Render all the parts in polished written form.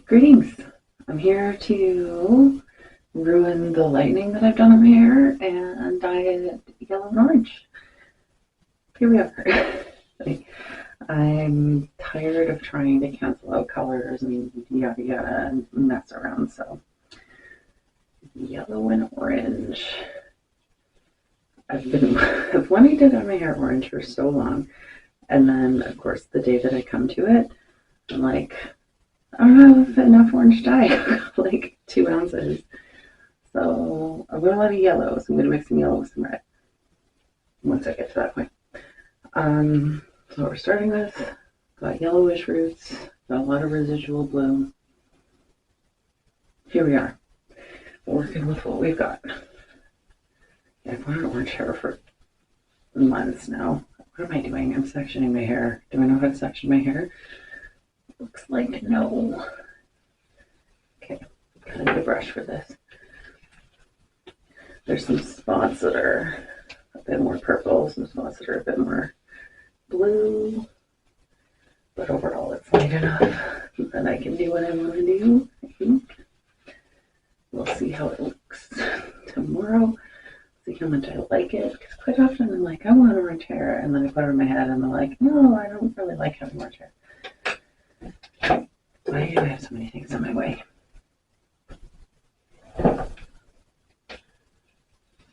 Greetings. I'm here to ruin the lightning that I've done on my hair and dye it yellow and orange. Here we are. I'm tired of trying to cancel out colors and yada yada and mess around, so yellow and orange. I've wanted to dye my hair orange for so long, and then of course the day that I come to it, I'm like, I don't have enough orange dye, like 2 ounces. So I've got a lot of yellow, so I'm going to mix some yellow with some red once I get to that point. So we're starting with, got yellowish roots, got a lot of residual blue. Here we are, working with what we've got. I've wanted orange hair for months now. What am I doing? I'm sectioning my hair. Do I know how to section my hair? Looks like no. Okay, gotta need a brush for this. There's some spots that are a bit more purple, some spots that are a bit more blue, but overall it's light enough that I can do what I want to do, I think. We'll see how it looks tomorrow, see how much I like it, because quite often I'm like, I want orange hair, and then I put it in my head and I'm like, no, I don't really like having orange hair. Why do I have so many things in my way?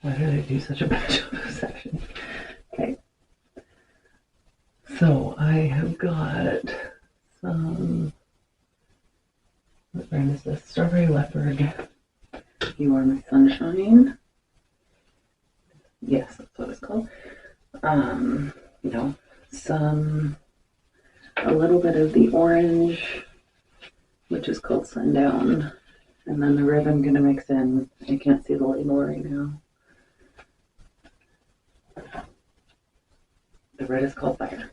Why did I do such a bad job of section? Okay. So I have got some, what brand is this? Strawberry Leopard. You Are My Sunshine. Yes, that's what it's called. A little bit of the orange, which is called Sundown. And then the red I'm going to mix in. I can't see the label right now. The red is called Fire.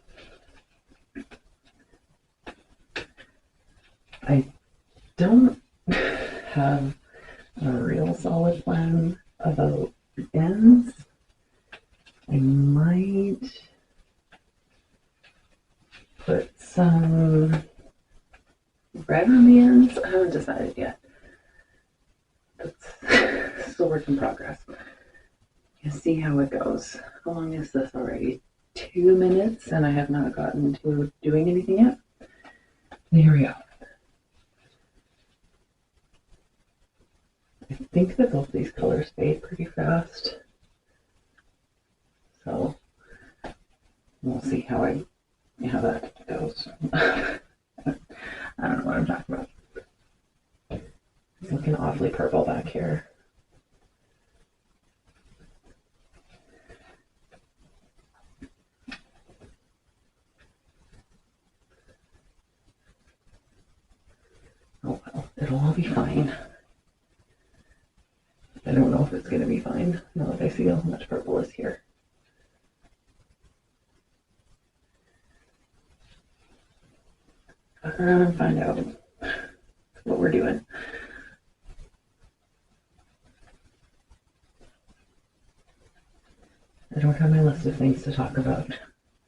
I don't have a real solid plan about ends. I might put some red on the ends. I haven't decided yet. That's still a work in progress. You see how it goes. How long is this already? 2 minutes, and I have not gotten to doing anything yet. Here we go. I think that both these colors fade pretty fast. So we'll see how that goes. I don't know what I'm talking about. It's looking awfully purple back here. Oh well, it'll all be fine. I don't know if it's going to be fine now that I see how much purple is here. Fuck around and find out what we're doing. I don't have my list of things to talk about.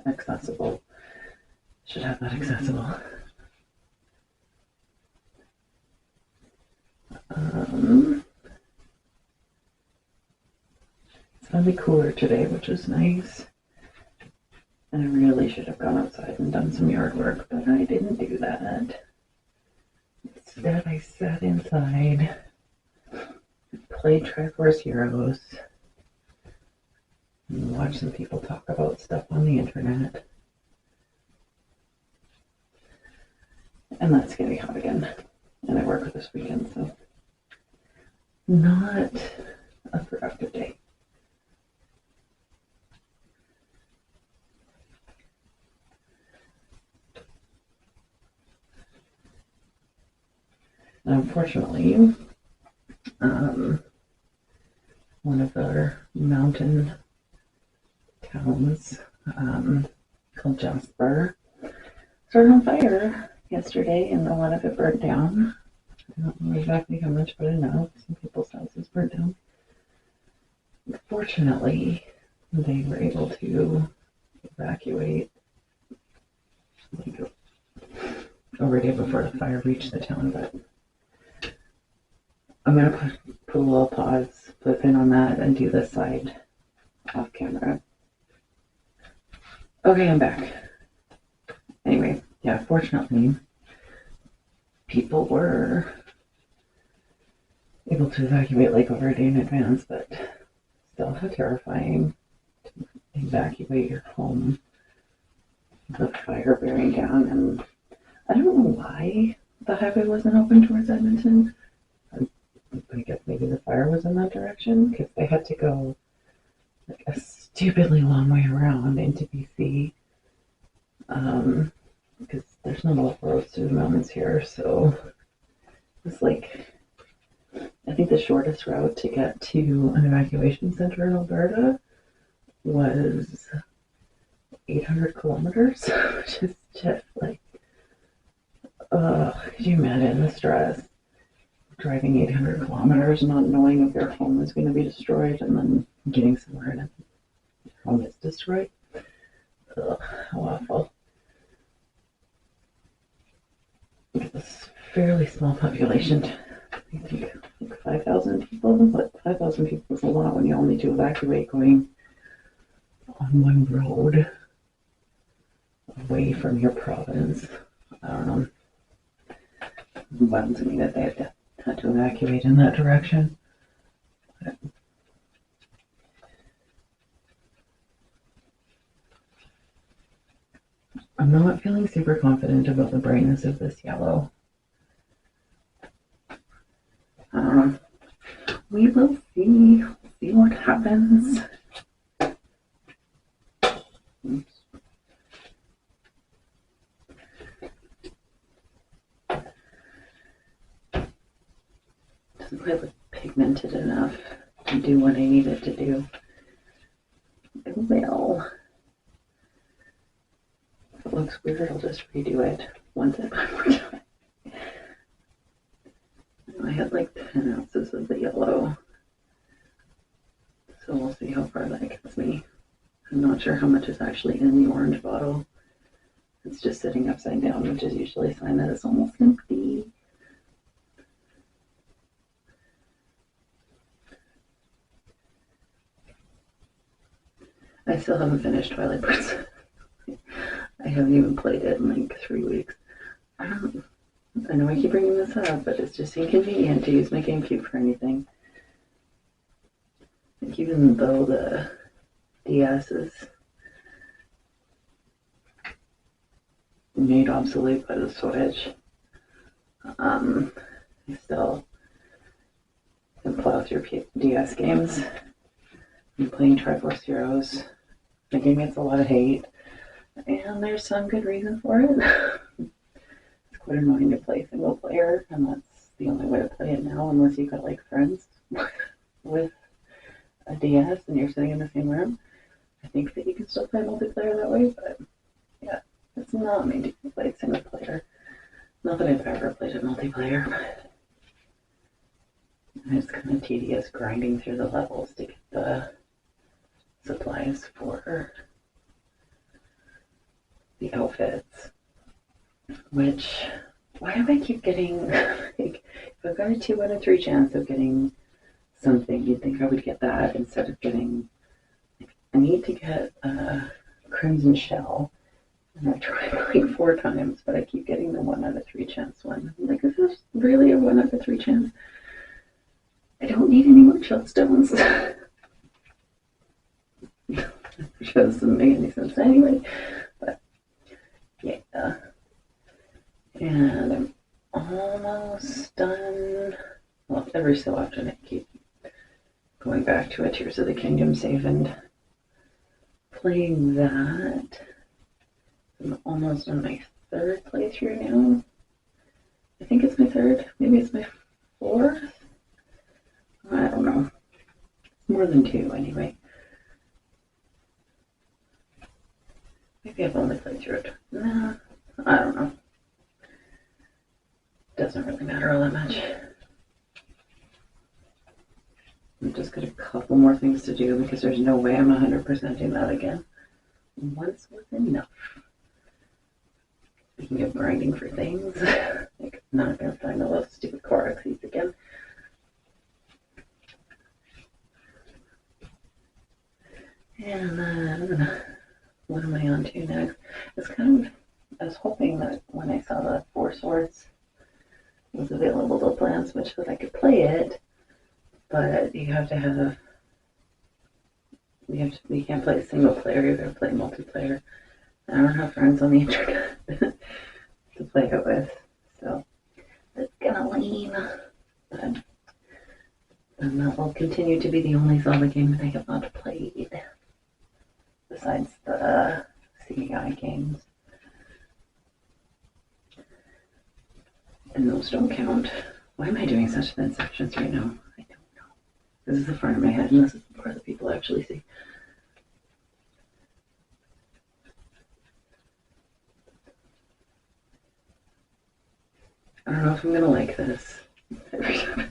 Accessible. Should have that accessible. It's gonna be cooler today, which is nice. And I really should have gone outside and done some yard work, but I didn't do that. Instead, I sat inside, played Triforce Heroes, and watched some people talk about stuff on the internet. And that's gonna be hot again. And I work this weekend, so not a productive day. Unfortunately, one of our mountain towns called Jasper started on fire yesterday, and a lot of it burnt down. I don't know exactly how much, but I know some people's houses burnt down. Fortunately, they were able to evacuate like already before the fire reached the town, but I'm going to put a little pause, put a pin on that, and do this side off camera. Okay, I'm back. Anyway, yeah, fortunately, people were able to evacuate like over a day in advance, but still how terrifying to evacuate your home, the fire bearing down. And I don't know why the highway wasn't open towards Edmonton. I guess maybe the fire was in that direction, because they had to go like a stupidly long way around into BC, because there's not a lot of roads through the mountains here, so it's like, I think the shortest route to get to an evacuation center in Alberta was 800 kilometers, which is just like, could you imagine the stress? Driving 800 kilometers, not knowing if your home is going to be destroyed, and then getting somewhere and your home is destroyed. Ugh, how awful. This fairly small population, I think like 5,000 people, but 5,000 people is a lot when you only do evacuate going on one road away from your province. I don't know. Well, to me that they had to evacuate in that direction. But I'm not feeling super confident about the brightness of this yellow. We will see what happens. Oops. Doesn't quite look pigmented enough to do what I need it to do. It will. If it looks weird, I'll just redo it once at one more time. I had like 10 ounces of the yellow, so we'll see how far that gets me. I'm not sure how much is actually in the orange bottle. It's just sitting upside down, which is usually a sign that it's almost empty. I still haven't finished Twilight Princess. I haven't even played it in like 3 weeks. I know I keep bringing this up, but it's just inconvenient to use my GameCube for anything. Like, even though the DS is made obsolete by the Switch, I still can plow through DS games. I'm playing Triforce Heroes. The game gets a lot of hate, and there's some good reason for it. It's quite annoying to play single player, and that's the only way to play it now, unless you've got like friends with a DS and you're sitting in the same room. I think that you can still play multiplayer that way, but yeah, it's not made to play single player. Not that I've ever played it multiplayer, but it's kind of tedious grinding through the levels to get the supplies for the outfits. Which, why do I keep getting, like, if I've got a 2 out of 3 chance of getting something, you'd think I would get that instead of getting, like, I need to get a Crimson Shell, and I've tried like 4 times, but I keep getting the 1 out of 3 chance one. I'm like, is this really a 1 out of 3 chance? I don't need any more shellstones. Which doesn't make any sense anyway, but yeah. And I'm almost done. Well, every so often I keep going back to a Tears of the Kingdom save and playing that. I'm almost on my 3rd playthrough now. I think it's my 3rd. Maybe it's my 4th. I don't know. It's more than 2 anyway. Maybe I've only played through it. Nah, I don't know. Doesn't really matter all that much. I've just got a couple more things to do because there's no way I'm 100%ing that again. Once was enough. Speaking of grinding for things, like, I'm not gonna find all those stupid Clorox seeds again. And then, what am I on to next? I was hoping that when I saw the Four Swords was available to play on Switch that I could play it, but you can't play single player, you gotta play multiplayer. I don't have friends on the internet to play it with, so it's gonna lean. But then that will continue to be the only Zelda game that I have not played, besides the CEI games. And those don't count. Why am I doing such thin sections right now? I don't know. This is the front of my head, and this is the part that people actually see. I don't know if I'm gonna like this. I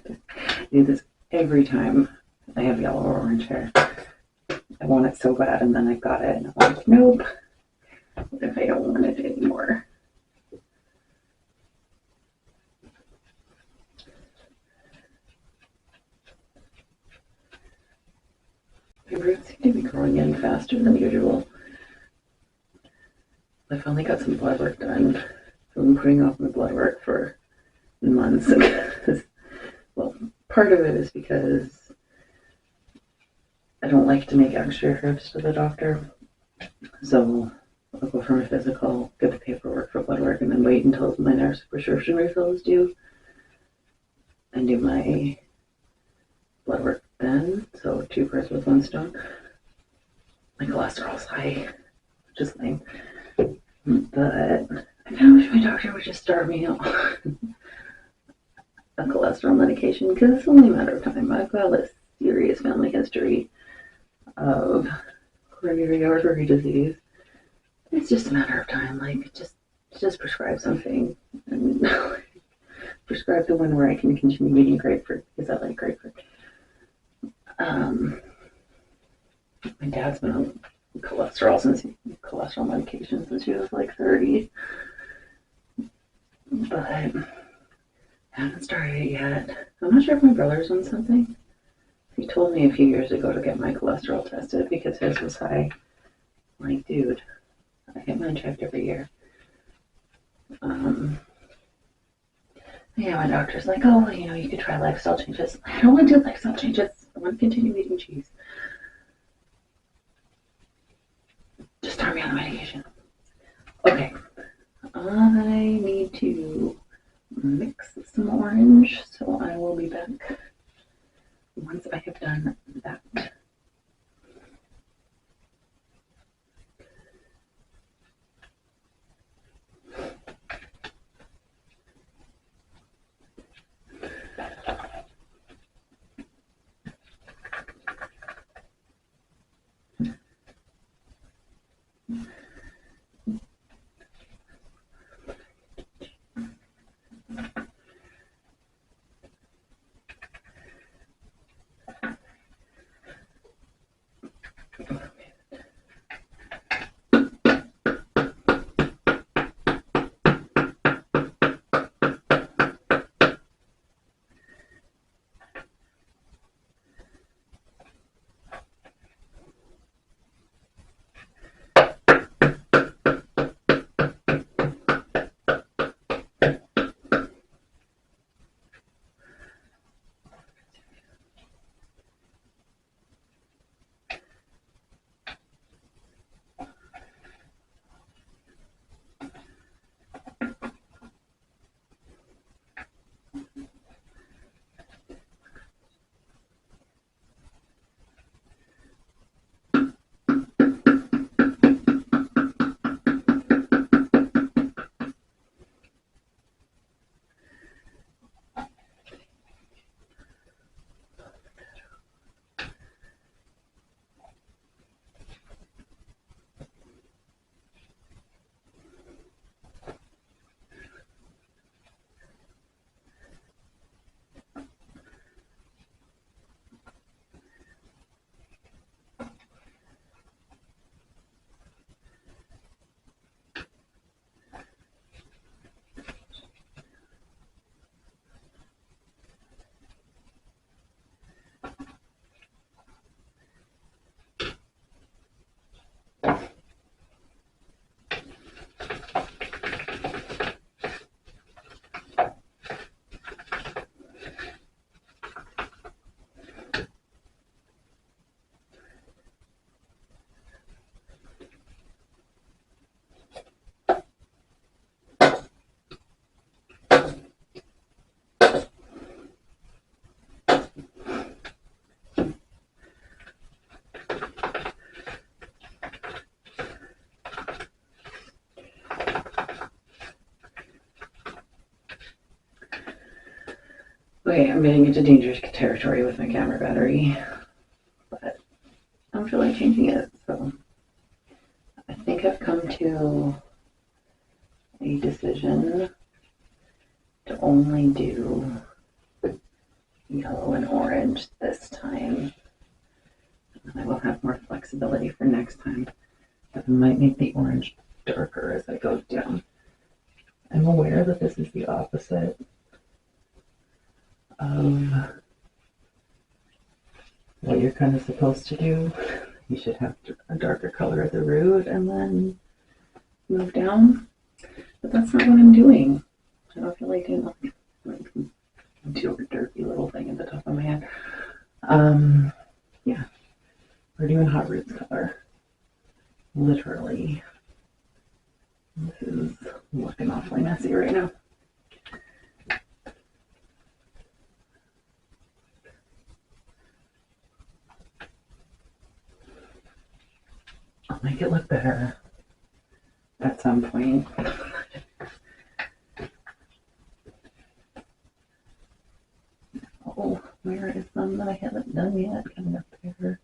do this every time I have yellow or orange hair. I want it so bad, and then I got it, and I'm like, nope. What if I don't want it anymore? My roots seem to be growing in faster than usual. I finally got some blood work done. I've been putting off my blood work for months. Well, part of it is because I don't like to make extra trips to the doctor. So I'll go for my physical, get the paperwork for blood work, and then wait until my next prescription refill is due and do my blood work then. So 2 birds with 1 stone. My cholesterol's high, which is lame. But I kind of wish my doctor would just start me on a cholesterol medication, because it's only a matter of time. I've got a serious family history of coronary artery disease. It's just a matter of time. Like, just prescribe something, and prescribe the one where I can continue eating grapefruit, because I like grapefruit. My dad's been on cholesterol medication since he was like 30, but I haven't started it yet. I'm not sure if my brother's on something. He told me a few years ago to get my cholesterol tested because his was high. Like, dude, I get mine checked every year. Yeah, my doctor's like, oh, you could try lifestyle changes. I don't want to do lifestyle changes. I want to continue eating cheese. Just start me on the medication. Okay. I need to mix some orange, so I will be back once I have done that. Okay, I'm getting into dangerous territory with my camera battery, but I don't feel like changing it, so I think I've come to a decision to only do yellow and orange this time. And I will have more flexibility for next time, but I might make the orange darker as I go down. I'm aware that this is the opposite of what you're kind of supposed to do. You should have a darker color at the root and then move down, but that's not what I'm doing. I don't feel like doing like super derpy little thing at the top of my head. Yeah, we're doing hot roots color. Literally. This is looking awfully messy right now. I'll make it look better at some point. Oh, where is some that I haven't done yet? Coming up there.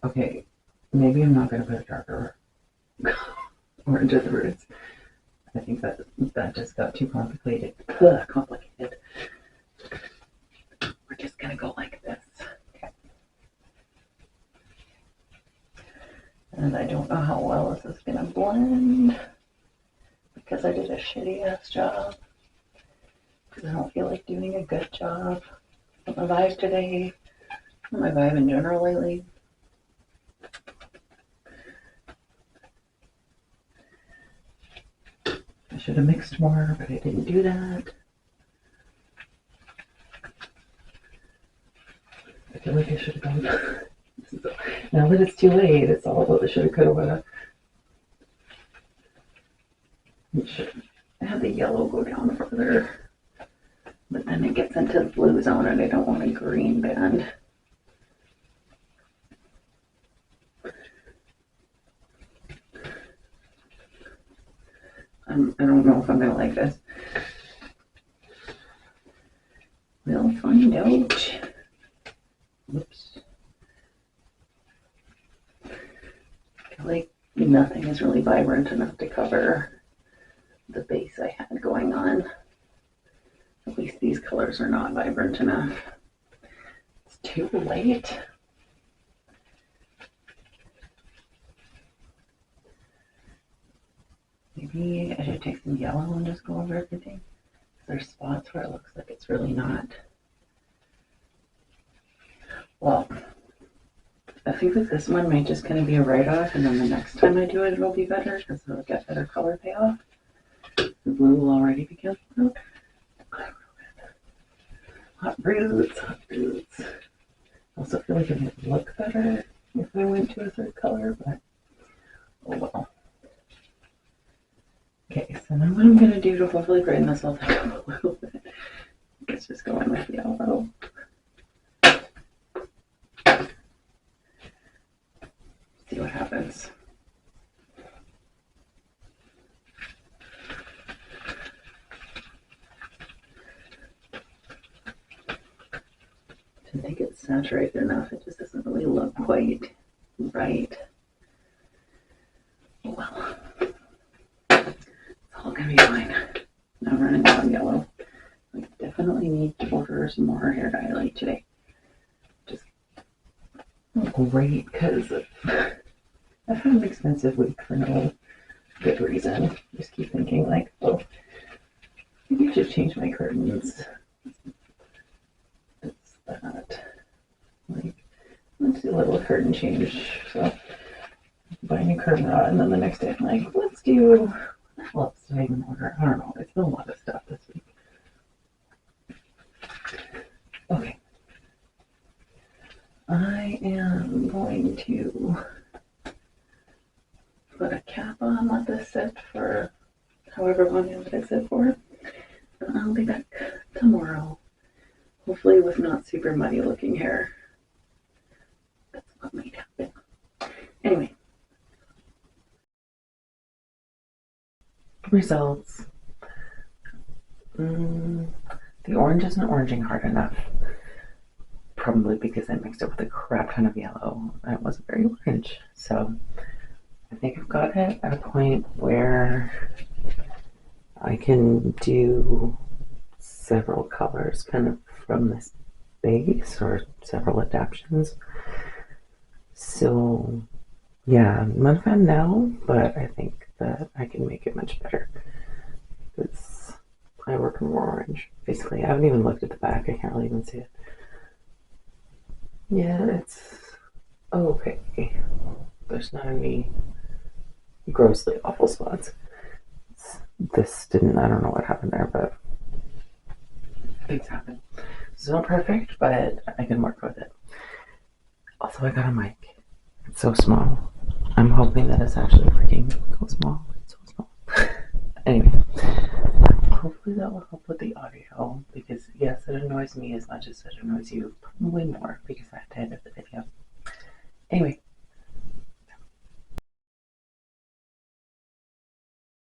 Okay, maybe I'm not going to put a darker orange at the roots. I think that just got too complicated. Complicated. We're just going to go like this. Okay. And I don't know how well this is going to blend because I did a shitty ass job. Because I don't feel like doing a good job. Not my vibe today. Not my vibe in general lately. I should have mixed more, but I didn't do that. I feel like I should have gone. Now that it's too late, it's all about the shoulda, coulda, woulda. I have the yellow go down further, but then it gets into the blue zone and I don't want a green band. I don't know if I'm gonna like this. We'll find out. Whoops. I feel like nothing is really vibrant enough to cover the base I had going on. At least these colors are not vibrant enough. It's too late. Maybe I should take some yellow and just go over everything. There's spots where it looks like it's really not. Well, I think that this one might just kind of be a write-off, and then the next time I do it, it'll be better because it'll get better color payoff. The blue will already be good. Hot roots, hot roots. I also feel like it would look better if I went to a third color, but oh well. Okay, so now what I'm going to do to hopefully brighten this whole thing up a little bit, I guess just go in with yellow. See what happens. I think it's saturated enough, it just doesn't really look quite right. Oh well. It's all gonna be fine. Now I'm running out of yellow. I definitely need to order some more hair dye like today. Just great because I've had an expensive week for no good reason. Just keep thinking like, oh, maybe I should change my curtains. It's that. Like, let's do a little curtain change. So buy a new curtain rod, and then the next day I'm like, let's do. What else did I even order? I don't know. It's been a lot of stuff this week. Okay. I am going to put a cap on, let this sit for however long I let it sit for, and I'll be back tomorrow, hopefully with not super muddy looking hair. That's what might happen. Anyway, results. The orange isn't oranging hard enough. Probably because I mixed it with a crap ton of yellow. And it wasn't very orange. So I think I've got it at a point where I can do several colors kind of from this base or several adaptions. So yeah, I'm not a fan now, but I think that I can make it much better. Because I work in more orange. Basically, I haven't even looked at the back. I can't really even see it. Yeah, it's okay. There's not any grossly awful spots. This didn't, I don't know what happened there, but things happen. It's not perfect, but I can work with it. Also, I got a mic. It's so small. I'm hoping that it's actually working. So small. It's so small. Anyway, hopefully that will help with the audio, because yes, it annoys me as much as it annoys you. Probably more, because I have to edit the video. Anyway,